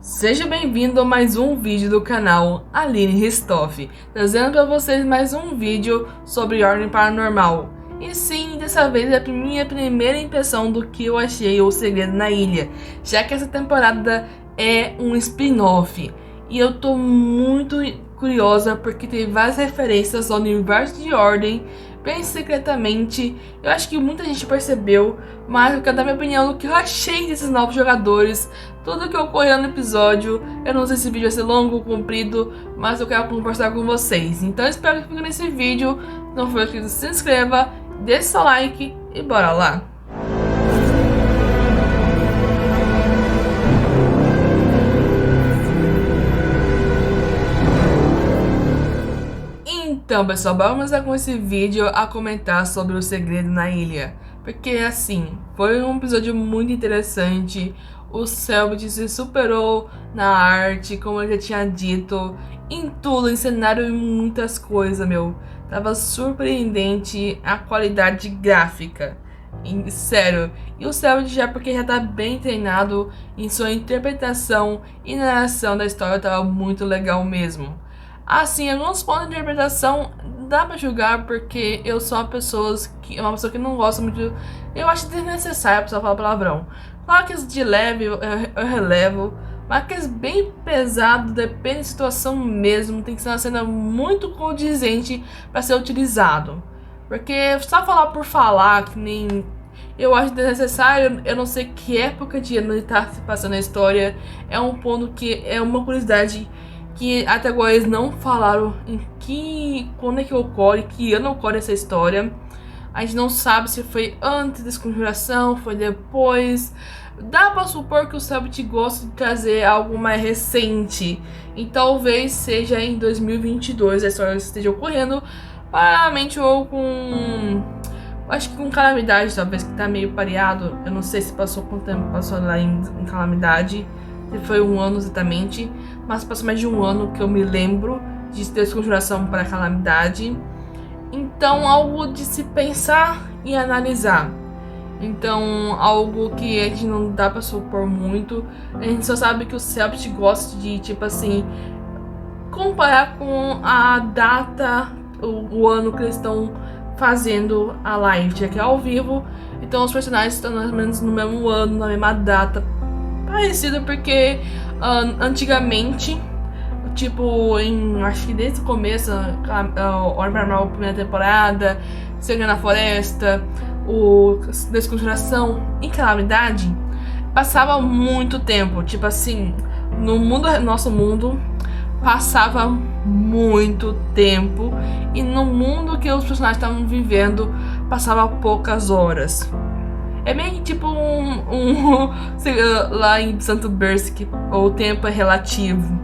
Seja bem-vindo a mais um vídeo do canal Aline Ristoff, trazendo para vocês mais um vídeo sobre Ordem Paranormal. E sim, dessa vez é a minha primeira impressão do que eu achei O Segredo na Ilha, já que essa temporada é um spin-off. E eu tô muito curiosa porque tem várias referências ao universo de Ordem, bem secretamente. Eu acho que muita gente percebeu, mas eu quero dar minha opinião do que eu achei desses novos jogadores, tudo que ocorreu no episódio. Eu não sei se o vídeo vai ser longo ou comprido, mas eu quero conversar com vocês. Então eu espero que fique nesse vídeo. Se não for inscrito, se inscreva, deixe seu like e bora lá! Então, pessoal, vamos começar com esse vídeo a comentar sobre O Segredo na Ilha. Porque, assim, foi um episódio muito interessante. O Selbit se superou na arte, como eu já tinha dito, em tudo, em cenário e muitas coisas, meu. Tava surpreendente a qualidade gráfica. Sério. E o Selbit já porque já tá bem treinado em sua interpretação e narração da história, tava muito legal mesmo. Assim, alguns pontos de interpretação dá pra julgar porque eu sou uma pessoa que não gosta muito. Eu acho desnecessário a pessoa falar palavrão. Claro que as de leve eu relevo, mas aqueles bem pesado, depende da situação mesmo, tem que ser uma cena muito condizente pra ser utilizado. Porque só falar por falar, que nem eu acho desnecessário. Eu não sei que época de ano ele tá se passando a história. É um ponto que é uma curiosidade que até agora eles não falaram quando é que ocorre, que ano ocorre essa história. A gente não sabe se foi antes da desconjuração, foi depois. Dá pra supor que o Selbit gosta de trazer algo mais recente. E talvez seja em 2022 a história esteja ocorrendo. Provavelmente ou com... acho que com Calamidade, talvez, que tá meio pareado. Eu não sei se passou quanto tempo passou lá em Calamidade. Se foi um ano exatamente, mas passou mais de um ano que eu me lembro de Desconjuração para Calamidade. Então, algo de se pensar e analisar. Então, algo que a gente não dá pra supor muito. A gente só sabe que o Selbit gosta de, tipo assim, comparar com a data, o ano que eles estão fazendo a live, já que é ao vivo. Então, os personagens estão mais ou menos no mesmo ano, na mesma data. Parecido porque antigamente, tipo, acho que desde o começo, Ordem Paranormal, primeira temporada, Segredo na Floresta, o Desconjuração e Calamidade, passava muito tempo. Tipo assim, no nosso mundo, passava muito tempo, e no mundo que os personagens estavam vivendo, passava poucas horas. É meio que tipo lá em Santo Bersk, o tempo é relativo.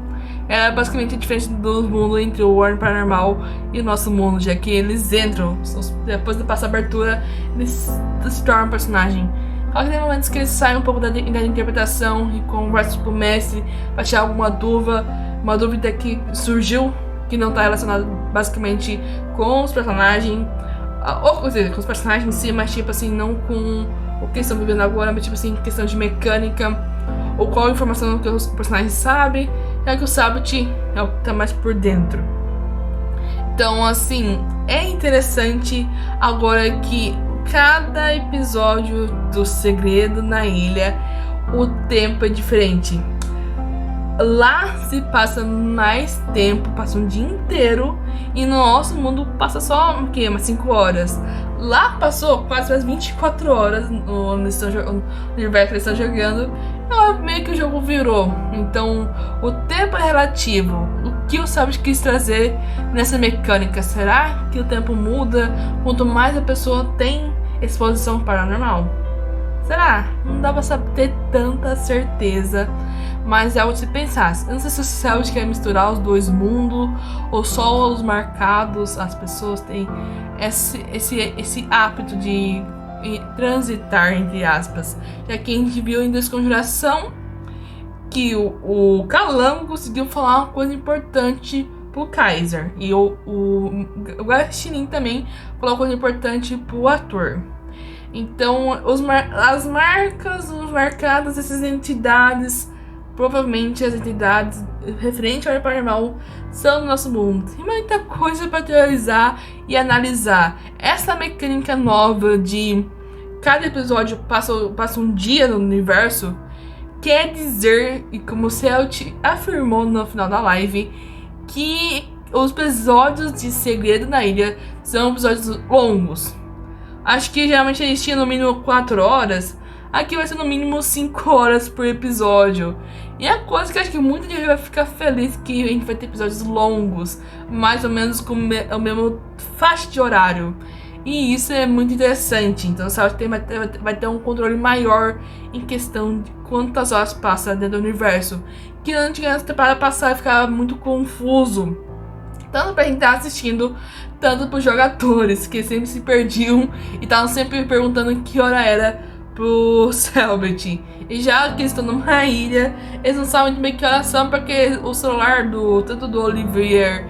É basicamente a diferença do mundo entre o Ordem Paranormal e o nosso mundo, já que eles entram, depois de passar a abertura, eles se tornam um personagem. Claro que tem momentos que eles saem um pouco da interpretação e conversam com o mestre pra tirar alguma dúvida, uma dúvida que surgiu, que não tá relacionada basicamente com os personagens, ou seja, com os personagens em si, mas tipo assim, não com o que estão vivendo agora, mas tipo assim, questão de mecânica, ou qual a informação que os personagens sabem, é que o Selbit é o que tá mais por dentro. Então, assim, é interessante agora que cada episódio do Segredo na Ilha, o tempo é diferente. Lá se passa mais tempo, passa um dia inteiro, e no nosso mundo passa só o quê? Umas 5 horas. Lá passou quase as 24 horas no universo que eles estão jogando. Então meio que o jogo virou. Então o tempo é relativo. O que o Selbit quis trazer nessa mecânica? Será que o tempo muda quanto mais a pessoa tem exposição paranormal? Será? Não dá pra ter tanta certeza, mas é algo de se pensar. Eu não sei se o Selbit quer misturar os dois mundos, ou só os marcados. As pessoas têm esse hábito de transitar, entre aspas. Já que a gente viu em Desconjuração que o Calango conseguiu falar uma coisa importante pro Kaiser, e o Guaxinim também falou uma coisa importante pro ator. Então, as marcas, os marcados, essas entidades provavelmente as entidades referentes ao paranormal são no nosso mundo. Tem muita coisa para teorizar e analisar. Essa mecânica nova de cada episódio passa um dia no universo quer dizer, e como o Celt afirmou no final da live, que os episódios de Segredo na Ilha são episódios longos. Acho que geralmente eles tinham no mínimo 4 horas. Aqui vai ser no mínimo 5 horas por episódio. E é coisa que acho que muita gente vai ficar feliz, que a gente vai ter episódios longos, mais ou menos com o mesmo faixa de horário. E isso é muito interessante. Então sabe, vai ter um controle maior em questão de quantas horas passa dentro do universo. Que antes da temporada passada ficava muito confuso, tanto pra quem tá assistindo, tanto pros jogadores, que sempre se perdiam e estavam sempre perguntando que hora era pro Selbit. E já que eles estão numa ilha, eles não sabem muito bem que horas são, porque o celular tanto do Olivier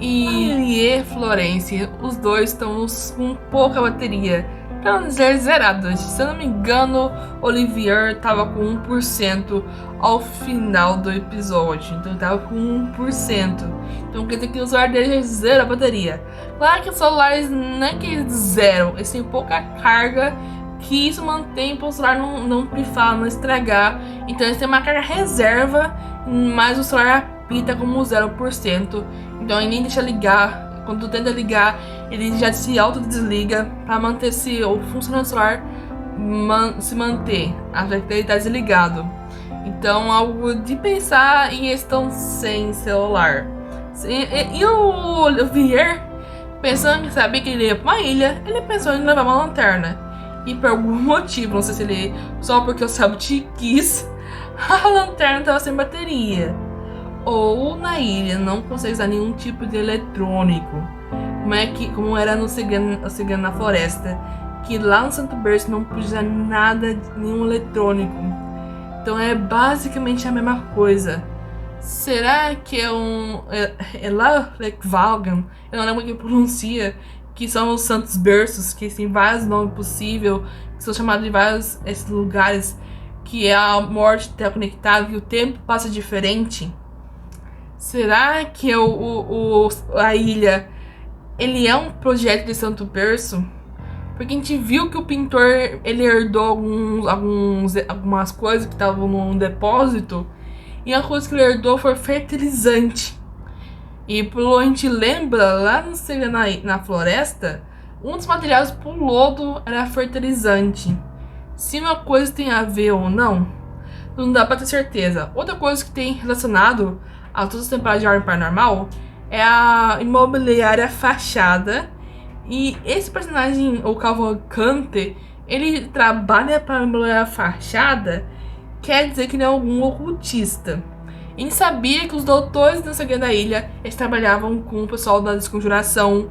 e Florence, os dois estão com pouca bateria, pra não dizer zerados. Se eu não me engano, Olivier tava com 1% ao final do episódio, então ele tava com 1%. Então quer dizer que o celular dele já zera a bateria. Claro que os celulares não é que eles zeram, eles têm pouca carga, que isso mantém para o celular não pifar, não estragar. Então eles têm uma carga reserva, mas o celular apita como 0%. Então ele nem deixa ligar. Quando tu tenta ligar, ele já se autodesliga para manter o funcionamento do celular se manter, até que ele tá desligado. Então algo de pensar em estão sem celular. E o Olivier, pensando que sabia que ele ia pra uma ilha, ele pensou em levar uma lanterna. E por algum motivo, não sei se ele só porque o Selbit quis, a lanterna tava sem bateria. Ou na ilha não consegue usar nenhum tipo de eletrônico. Como era no Segredo na Floresta, que lá no Santo Berço não podia usar nada, nenhum eletrônico. Então é basicamente a mesma coisa. Será que é lá Lekvalgan? Eu não lembro como que pronuncia, que são os Santos Berços, que tem vários nomes possíveis, que são chamados de vários esses lugares, que é a morte está conectada, que o tempo passa diferente. Será que a ilha ele é um projeto de Santo Berço? Porque a gente viu que o pintor ele herdou algumas coisas que estavam num depósito, e a coisa que ele herdou foi fertilizante. E a gente lembra, lá no Segredo na Floresta, um dos materiais pro lodo era fertilizante. Se uma coisa tem a ver ou não dá pra ter certeza. Outra coisa que tem relacionado a todas as temporadas de Ordem Paranormal é a imobiliária Fachada. E esse personagem, o Cavalcante, ele trabalha para a imobiliária Fachada, quer dizer que ele é algum ocultista. A gente sabia que os doutores do Segredo da Ilha, eles trabalhavam com o pessoal da Desconjuração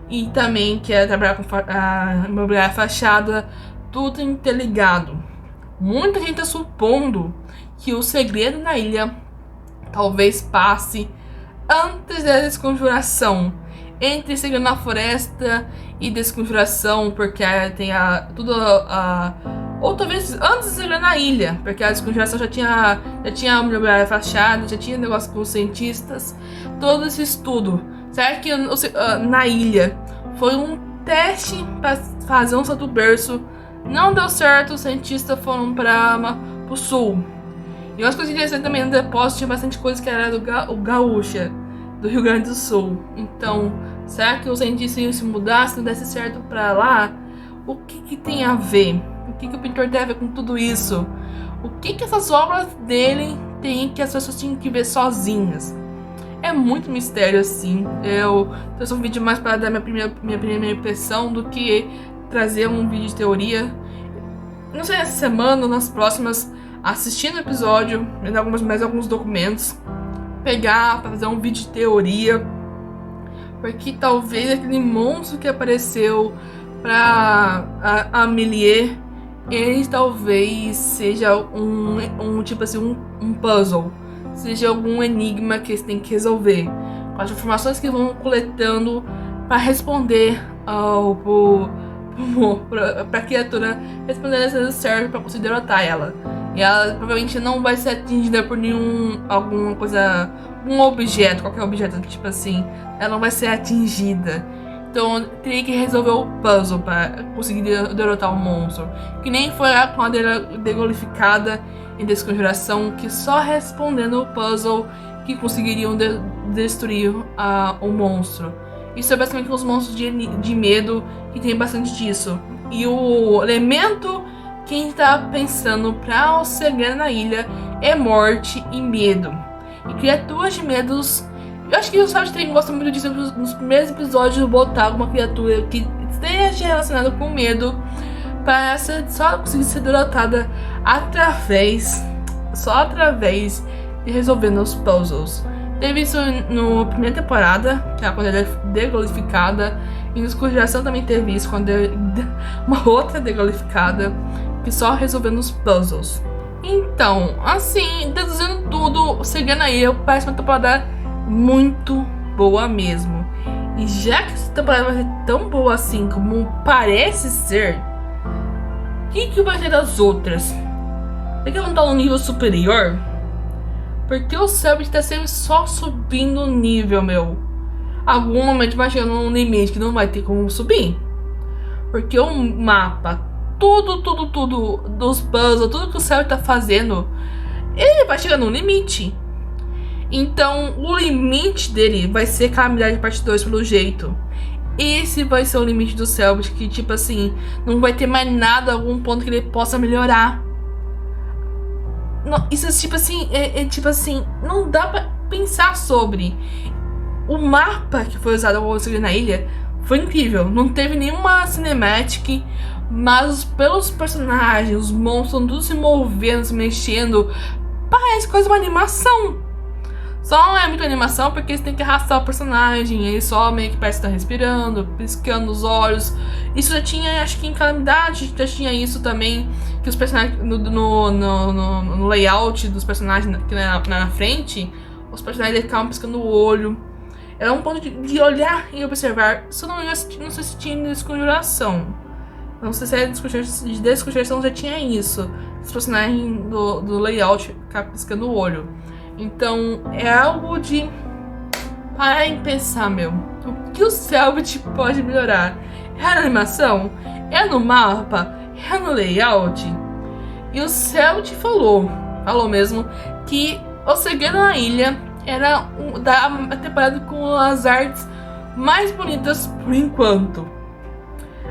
e também que era trabalhar com a imobiliária Fachada, tudo interligado. Muita gente está supondo que o Segredo na Ilha talvez passe antes da Desconjuração, entre Segredo na Floresta e Desconjuração, porque tem ou talvez antes de Segredo na Ilha, porque a Desconjuração já tinha a imobiliária Fachada, já tinha negócio com os cientistas, todo esse estudo. Será que na ilha foi um teste para fazer um Santo Berço? Não deu certo, os cientistas foram para o sul. E umas coisas interessantes também no depósito, tinha bastante coisa que era do Gaúcha, do Rio Grande do Sul. Então, será que os cientistas iam se mudar se não desse certo para lá? O que tem a ver? O que o pintor tem a ver com tudo isso? O que essas obras dele tem que as pessoas tinham que ver sozinhas? É muito mistério assim. Eu trouxe um vídeo mais para dar minha primeira impressão do que trazer um vídeo de teoria. Não sei, essa semana ou nas próximas, assistindo o episódio, vendo mais alguns documentos, pegar para fazer um vídeo de teoria, porque talvez aquele monstro que apareceu para a Amélie, ele talvez seja tipo assim, um puzzle, seja algum enigma que eles têm que resolver, com as informações que vão coletando para responder pra criatura, responder se certo para conseguir derrotar ela. E ela provavelmente não vai ser atingida por alguma coisa, um objeto, qualquer objeto, tipo assim. Ela não vai ser atingida. Então teria que resolver o puzzle para conseguir derrotar o monstro. Que nem foi com a degolificada em Desconjuração, que só respondendo o puzzle que conseguiriam destruir o monstro. Isso é basicamente os monstros de medo, que tem bastante disso. E o elemento que a gente tá pensando pra o segredo na ilha é morte e medo. E criaturas de medos. Eu acho que o Savage Dragon gosta muito disso nos primeiros episódios, botar alguma criatura que esteja relacionada com medo para só conseguir ser derrotada só através de resolvendo os puzzles. Teve isso na primeira temporada, que é quando ela é degolificada. E no Desconjuração também teve isso, quando é uma outra degolificada, que só resolvendo os puzzles. Então, assim, deduzindo tudo, o Segredo na Ilha parece uma temporada muito boa mesmo. E já que essa temporada vai ser tão boa assim como parece ser, o que vai ser das outras? Será que ela não tá no nível superior? Porque o Selbit tá sempre só subindo o nível, meu. Algum momento vai chegar num limite que não vai ter como subir. Porque o mapa, tudo dos puzzles, tudo que o Selbit tá fazendo, ele vai chegar num limite. Então, o limite dele vai ser Calamidade parte 2, pelo jeito. Esse vai ser o limite do Selbit, que tipo assim, não vai ter mais nada, algum ponto que ele possa melhorar. Não, isso tipo assim, não dá pra pensar sobre. O mapa que foi usado ao Segredo na Ilha foi incrível. Não teve nenhuma cinematic, mas pelos personagens, os monstros, tudo se movendo, se mexendo, parece quase uma animação. Só não é muita animação porque você tem que arrastar o personagem, ele só meio que parece estar respirando, piscando os olhos. Isso já tinha, acho que em Calamidade já tinha isso também, que os personagens no layout dos personagens que na frente, os personagens ficavam piscando o olho. Era um ponto de olhar e observar. Se eu não me engano, não sei se tinha Desconjuração. Não sei se era de Desconjuração já tinha isso. Os personagens do layout ficavam piscando o olho. Então, é algo de parar em pensar, meu. O que o Selbit pode melhorar? É na animação? É no mapa? É no layout? E o Selbit falou mesmo, que o Segredo na Ilha era da temporada com as artes mais bonitas por enquanto.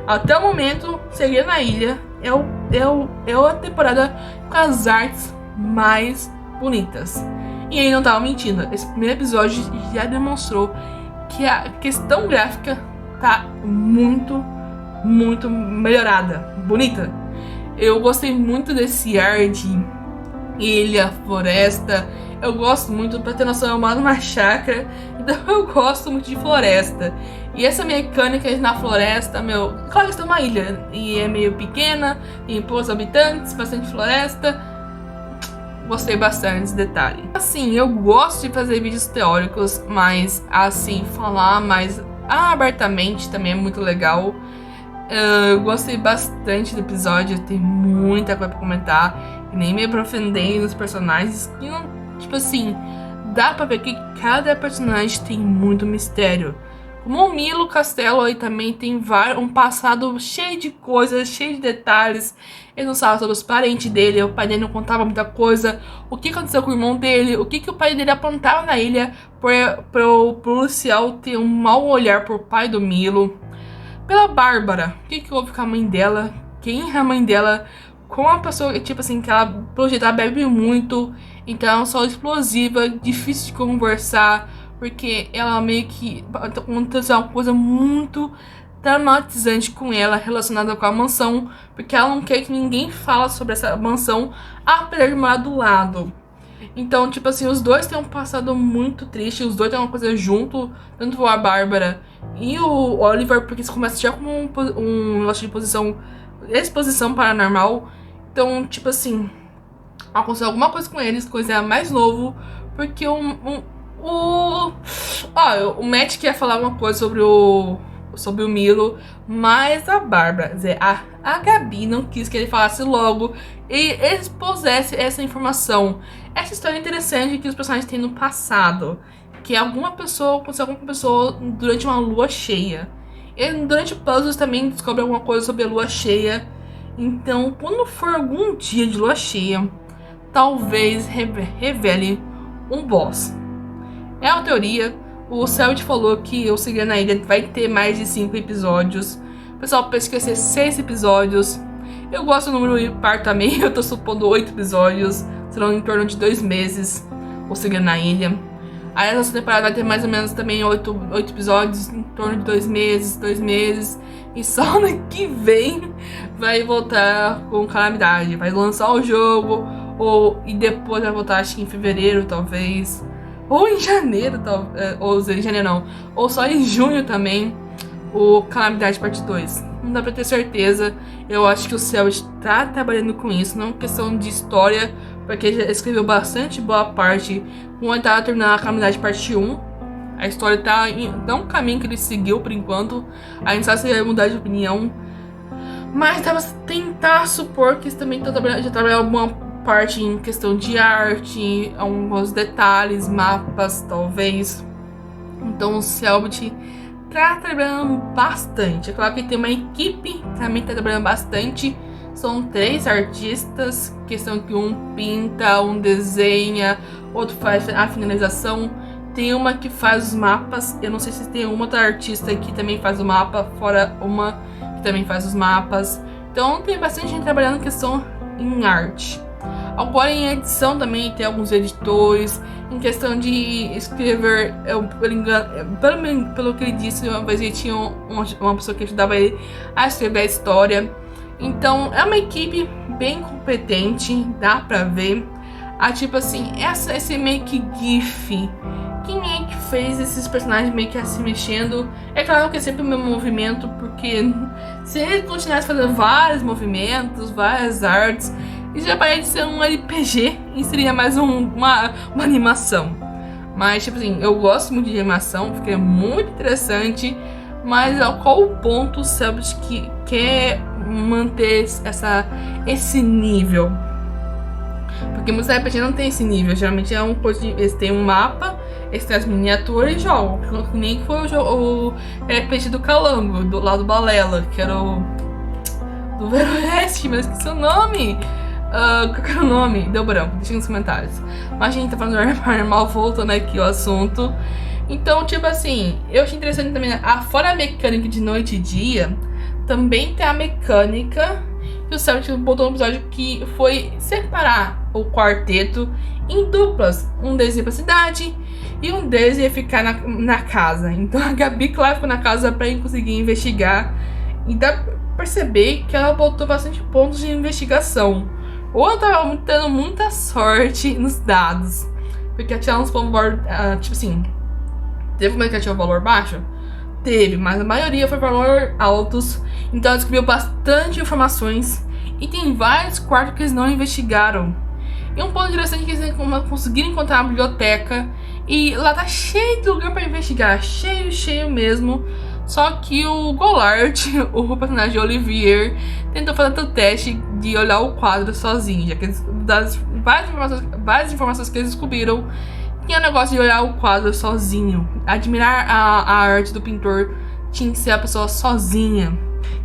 Até o momento, Segredo na Ilha é a temporada com as artes mais bonitas. E ele não tava mentindo. Esse primeiro episódio já demonstrou que a questão gráfica tá muito melhorada. Bonita. Eu gostei muito desse ar de ilha, floresta. Eu gosto muito, pra ter noção, eu moro numa chácara, então eu gosto muito de floresta. E essa mecânica na floresta, meu... Claro que está numa ilha, e é meio pequena, tem poucos habitantes, bastante floresta. Gostei bastante desse detalhe. Assim, eu gosto de fazer vídeos teóricos, mas assim, falar mais abertamente também é muito legal. Eu gostei bastante do episódio, tem muita coisa pra comentar. E nem me aprofundei nos personagens. E não, tipo assim, dá pra ver que cada personagem tem muito mistério. Como o Milo Castelo aí também tem um passado cheio de coisas, cheio de detalhes. Ele não sabe sobre os parentes dele, o pai dele não contava muita coisa. O que aconteceu com o irmão dele, o que o pai dele apontava na ilha para o policial ter um mau olhar por pai do Milo. Pela Bárbara, o que houve com a mãe dela, quem é a mãe dela, com uma pessoa, tipo assim, que ela projetar bebe muito, então é uma pessoa explosiva, difícil de conversar, porque ela meio que aconteceu uma coisa muito traumatizante com ela relacionada com a mansão, porque ela não quer que ninguém fale sobre essa mansão, apesar de morar do lado. Então, tipo assim, os dois têm um passado muito triste, os dois têm uma coisa junto, tanto a Bárbara e o Oliver, porque isso começa já como um negócio de exposição paranormal. Então, tipo assim, aconteceu alguma coisa com eles, coisa mais novo, porque o Matt quer falar uma coisa sobre o sobre o Milo, mas a Bárbara, quer dizer, a Gabi não quis que ele falasse logo e expusesse essa informação. Essa história é interessante que os personagens têm no passado, que alguma pessoa aconteceu com alguma pessoa durante uma lua cheia. E durante puzzles também descobre alguma coisa sobre a lua cheia. Então, quando for algum dia de lua cheia, talvez revele um boss. É uma teoria. O Selbit falou que o Segredo na Ilha vai ter mais de 5 episódios. O pessoal pensa que vai ser 6 episódios. Eu gosto do número impar também. Eu tô supondo 8 episódios. Serão em torno de 2 meses. O Segredo na Ilha. Aí essa temporada vai ter mais ou menos também 8 episódios. Em torno de 2 meses. E só ano que vem vai voltar com Calamidade. Vai lançar o jogo. E depois vai voltar, acho que em fevereiro, talvez. Ou em janeiro, ou em janeiro não. Ou só em junho também, o Calamidade Parte 2. Não dá pra ter certeza. Eu acho que o Selbit tá trabalhando com isso. Não é questão de história, porque já escreveu bastante boa parte. Quando ele tava terminando a Calamidade Parte 1. A história tá um caminho que ele seguiu por enquanto. A gente sabe se vai mudar de opinião. Mas tava tentar supor que eles também já trabalhando alguma parte em questão de arte, alguns detalhes, mapas, talvez. Então o Selbit tá trabalhando bastante. É claro que tem uma equipe que também tá trabalhando bastante. São 3 artistas, questão que um pinta, um desenha, outro faz a finalização. Tem uma que faz os mapas. Eu não sei se tem uma outra artista que também faz o mapa, fora uma que também faz os mapas. Então tem bastante gente trabalhando em questão em arte. Agora em edição também tem alguns editores. Em questão de escrever, pelo que ele disse, uma vez ele tinha uma pessoa que ajudava ele a escrever a história. Então é uma equipe bem competente, dá pra ver. Tipo assim, esse meio que gif. Quem é que fez esses personagens meio que assim mexendo? É claro que é sempre o mesmo movimento, porque se ele continuasse fazendo vários movimentos, várias artes, isso já parece ser um RPG e seria mais uma animação. Mas, tipo assim, eu gosto muito de animação, porque é muito interessante. Mas qual o ponto o Selbit que quer manter esse nível? Porque muitos RPG não tem esse nível. Geralmente é eles têm um mapa, eles têm as miniaturas e jogam. Nem que foi o RPG do Calango, do lado do Balela, que era o do Veroeste, mas esqueci o nome. Qual que era o nome? Deu branco, deixa nos comentários. Mas a gente tá falando do Paranormal, voltando aqui o assunto. Então, tipo assim, eu achei interessante também, fora a mecânica de noite e dia, também tem a mecânica que o Selbit botou no episódio, que foi separar o quarteto em duplas. Um deles ia pra cidade e um deles ia ficar na casa. Então a Gabi, claro, ficou na casa pra conseguir investigar. E dá pra perceber que ela botou bastante pontos de investigação. Ou ela tava tendo muita sorte nos dados, porque ela tinha uns pontos, tipo assim, teve uma que ela tinha um valor baixo? Teve, mas a maioria foi valor altos. Então ela descobriu bastante informações. E tem vários quartos que eles não investigaram. E um ponto interessante é que eles conseguiram encontrar a biblioteca. E lá tá cheio de lugar pra investigar. Cheio mesmo. Só que o Goulart, o personagem de Olivier, tentou fazer o teste de olhar o quadro sozinho. Já que das várias informações que eles descobriram, tinha o negócio de olhar o quadro sozinho. Admirar a arte do pintor tinha que ser a pessoa sozinha,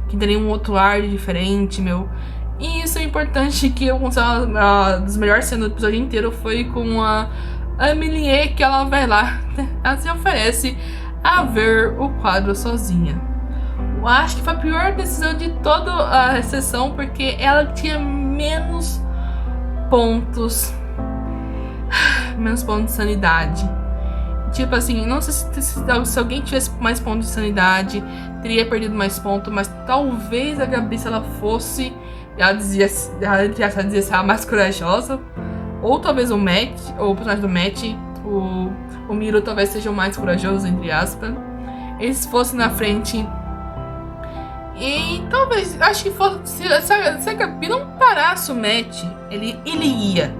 que teria um outro ar diferente, meu. E isso é importante, que uma das melhores cenas do episódio inteiro foi com a Amelie, que ela vai lá, ela se oferece a ver o quadro sozinha. Eu acho que foi a pior decisão de toda a sessão, porque ela tinha menos pontos de sanidade. Tipo assim, não sei se alguém tivesse mais pontos de sanidade, teria perdido mais pontos, mas talvez a Gabi, se ela fosse, ela dizia se ela mais corajosa, ou talvez o Matt, ou o personagem do Matt, o Miro talvez seja o mais corajoso, entre aspas, eles fossem na frente. E talvez, acho que fosse, se a Gabi não parasse o Matt, ele ia.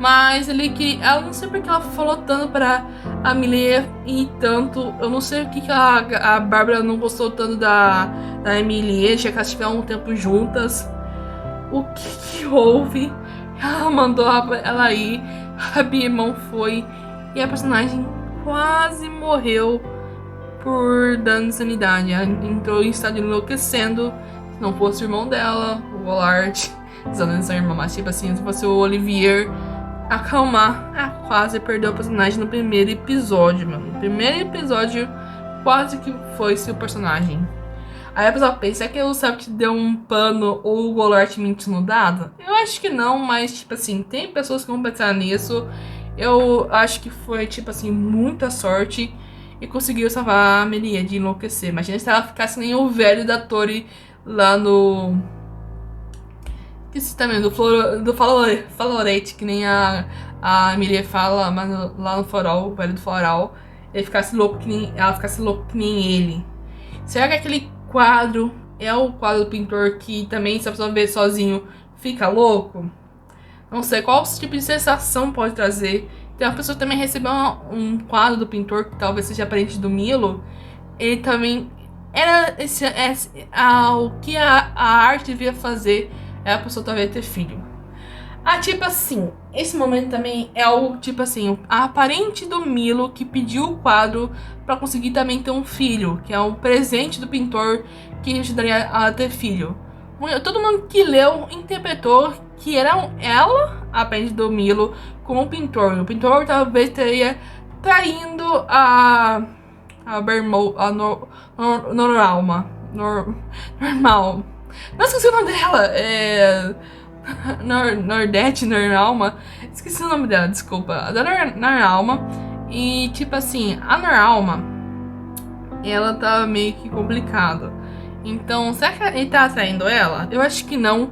Mas ela não sei porque ela falou tanto pra Amelie e tanto. Eu não sei o que a Bárbara não gostou tanto da Amelie, já que elas tiveram um tempo juntas. O que houve? Ela mandou ela ir, a Biemon foi e a personagem quase morreu por dano de sanidade. Ela entrou em estado enlouquecendo. Se não fosse o irmão dela, o Vollard, usando essa irmã, mas tipo assim, se fosse o Olivier acalmar, ela quase perdeu a personagem no primeiro episódio, mano. No primeiro episódio, quase que foi-se o personagem. Aí a pessoa pensa, será que o Sept deu um pano ou o Vollard mentiu no dado? Eu acho que não, mas tipo assim, tem pessoas que vão pensar nisso. Eu acho que foi, tipo assim, muita sorte e conseguiu salvar a Amelie de enlouquecer. Imagina se ela ficasse nem o velho da Tori lá no... Esqueci também, do Falorete, que nem a Amelie fala, mas lá no Farol, o velho do Farol, ela ficasse louco que nem ele. Será que aquele quadro é o quadro do pintor que também, se a pessoa ver sozinho, fica louco? Não sei qual tipo de sensação pode trazer. Tem uma pessoa que também recebeu um quadro do pintor que talvez seja parente do Milo. Ele também era o que a arte devia fazer é a pessoa talvez ter filho. Tipo assim, esse momento também é o tipo assim, a parente do Milo que pediu o quadro pra conseguir também ter um filho, que é um presente do pintor que ajudaria a ter filho. Todo mundo que leu interpretou que era ela, a parente do Milo, com o pintor. O pintor talvez teria traindo a Normal. Não esqueci o nome dela. Nordete, Noralma. Esqueci o nome dela, desculpa. A da Noralma. E tipo assim, a Noralma, ela tá meio que complicada. Então, será que ele tá atraindo ela? Eu acho que não.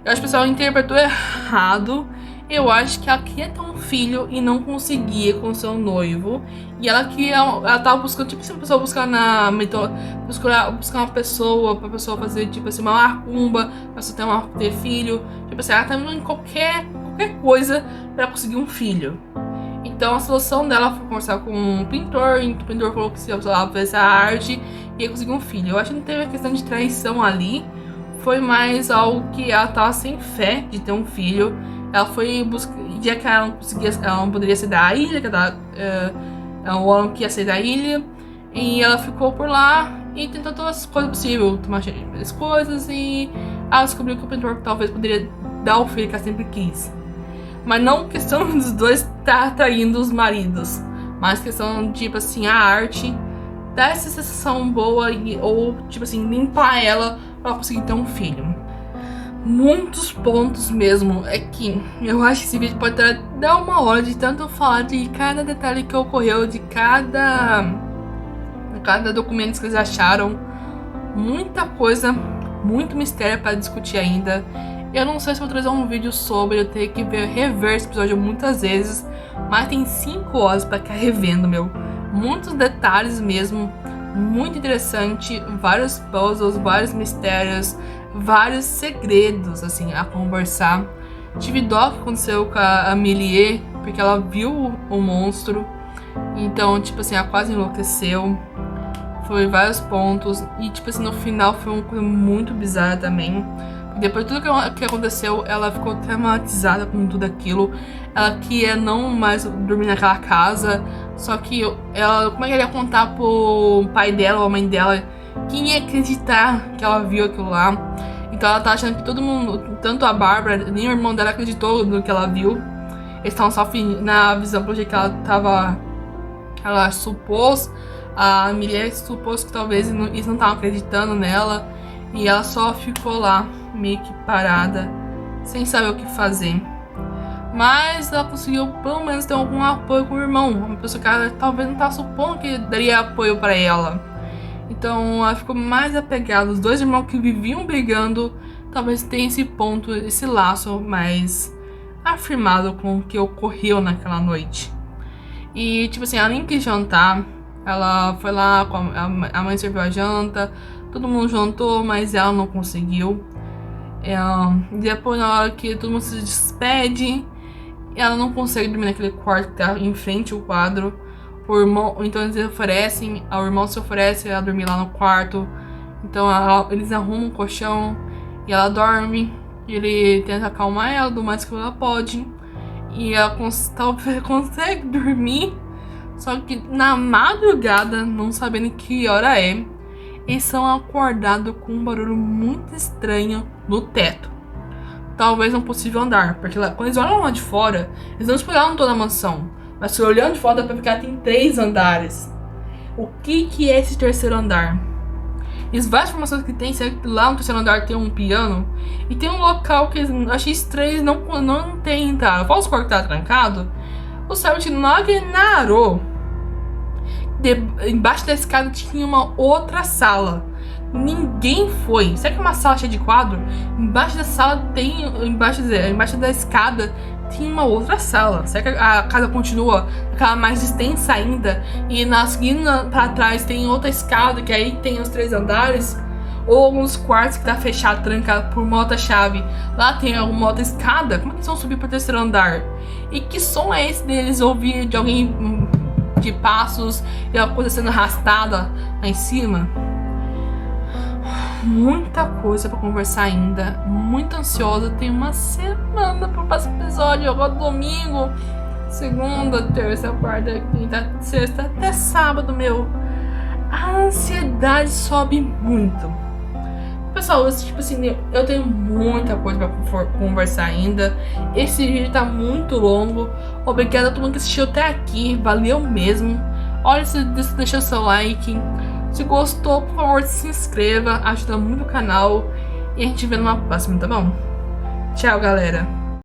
Eu acho que o pessoal interpretou errado. Eu acho que ela queria ter um filho e não conseguia com seu noivo. E ela tava buscando, tipo, se a pessoa buscar buscar uma pessoa, pra pessoa fazer, tipo assim, uma macumba, pra você ter filho. Tipo assim, ela tá indo em qualquer coisa pra conseguir um filho. Então a solução dela foi conversar com um pintor, e o pintor falou que se ela fizesse a arte, ia conseguir um filho. Eu acho que não teve a questão de traição ali, foi mais algo que ela tava sem fé de ter um filho. Ela foi buscar, já que ela não poderia sair da ilha, que o Alan que ia sair da ilha, e ela ficou por lá e tentou todas as coisas possíveis, tomar as coisas, e ela descobriu que o pintor talvez poderia dar o filho que ela sempre quis. Mas não questão dos dois estar traindo os maridos, mas questão, tipo assim, a arte dar essa sensação boa ou, tipo assim, limpar ela pra conseguir ter um filho. Muitos pontos mesmo. É que eu acho que esse vídeo pode dar uma hora de tanto falar de cada detalhe que ocorreu, de cada documento que eles acharam. Muita coisa, muito mistério para discutir ainda. Eu não sei se vou trazer um vídeo sobre, eu tenho que rever esse episódio muitas vezes, mas tem 5 horas pra ficar revendo, meu. Muitos detalhes mesmo, muito interessante, vários puzzles, vários mistérios, vários segredos, assim, a conversar. Tive dó que aconteceu com a Amelie, porque ela viu o monstro, então, tipo assim, ela quase enlouqueceu. Foi vários pontos, e tipo assim, no final foi uma coisa muito bizarra também. Depois de tudo que aconteceu, ela ficou traumatizada com tudo aquilo. Ela queria não mais dormir naquela casa. Só que ela, como é que ela ia contar pro pai dela ou a mãe dela? Quem ia acreditar que ela viu aquilo lá? Então ela tá achando que todo mundo, tanto a Bárbara, nem o irmão dela acreditou no que ela viu. Eles estavam só na visão pro jeito que ela tava. Ela supôs, a Amelie supôs que talvez eles não estavam acreditando nela. E ela só ficou lá, meio que parada, sem saber o que fazer. Mas ela conseguiu pelo menos ter algum apoio com o irmão. Uma pessoa que ela talvez não estava supondo que daria apoio para ela. Então ela ficou mais apegada. Os dois irmãos que viviam brigando, talvez tenha esse ponto, esse laço mais afirmado com o que ocorreu naquela noite. E tipo assim, além de jantar, ela foi lá, a mãe serviu a janta. Todo mundo jantou, mas ela não conseguiu. Depois, na hora que todo mundo se despede, e ela não consegue dormir naquele quarto que tá em frente ao quadro. O irmão, então eles oferecem, o irmão se oferece a dormir lá no quarto. Então eles arrumam um colchão e ela dorme. Ele tenta acalmar ela do mais que ela pode. E ela consegue dormir. Só que na madrugada, não sabendo que hora é, eles são acordados com um barulho muito estranho no teto. Talvez um possível andar, porque lá, quando eles olham lá de fora, eles não exploraram toda a mansão, mas se olhando de fora dá pra ficar tem 3 andares. O que é esse terceiro andar? E várias informações que tem, será que lá no terceiro andar tem um piano? E tem um local que eu achei estranho, não tem, tá? Fala os quartos que tá trancado. O Selbit não ignorou. Embaixo da escada tinha uma outra sala. Ninguém foi. Será que é uma sala cheia de quadro? Embaixo da sala tem. Embaixo da escada tem uma outra sala. Será que a casa continua aquela mais extensa ainda? E na esquina pra trás tem outra escada, que aí tem os 3 andares? Ou alguns quartos que tá fechado, trancado por uma outra chave. Lá tem alguma outra escada? Como é que eles vão subir pro terceiro andar? E que som é esse deles ouvir de alguém de passos e a coisa sendo arrastada lá em cima? Muita coisa pra conversar ainda. Muito ansiosa. Tem uma semana pro próximo episódio. Agora domingo, segunda, terça, quarta, quinta, sexta, até sábado, meu. A ansiedade sobe muito. Pessoal, tipo assim, eu tenho muita coisa pra conversar ainda. Esse vídeo tá muito longo. Obrigada a todo mundo que assistiu até aqui. Valeu mesmo. Olha, se deixou seu like. Se gostou, por favor, se inscreva. Ajuda muito o canal. E a gente vê numa próxima, tá bom? Tchau, galera.